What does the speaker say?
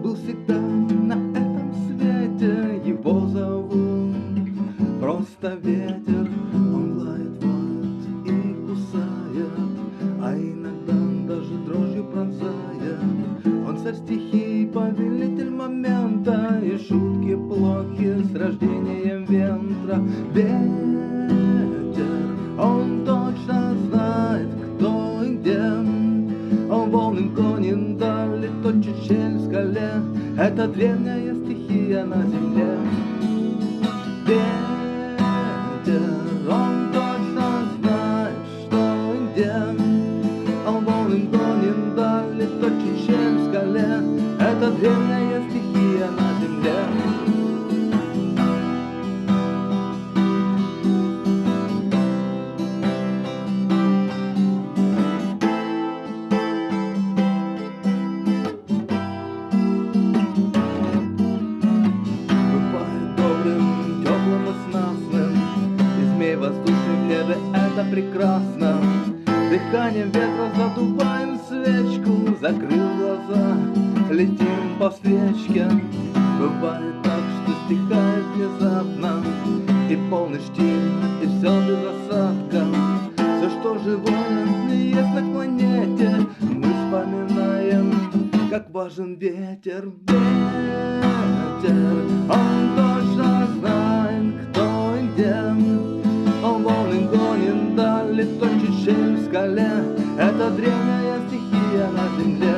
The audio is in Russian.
был всегда на этом свете, его зовут просто ветер. Он лает, воет и кусает, а иногда даже дрожью пронзает. Он царь стихий, повелитель момента, и шутки плохи с рождением ветра. Ветер, он точно знает, кто и где. Он волны гонит, дали точит щель в скале. Это древняя стихия на земле. Ветер, он точно знает, что и где. Он волны гонит, дали точит щель в скале. Это древняя стихия на земле. Воздушный в небе, это прекрасно. Дыханием ветра задуваем свечку, закрыв глаза, летим по встречке. Бывает так, что стихает внезапно, и полный штиль, и все без осадка. Все, что живое есть на планете, мы вспоминаем, как важен ветер. Ветер, он точно знает, кто и где. Он волны гонит, дали точит щель в скале. Это древняя стихия на земле.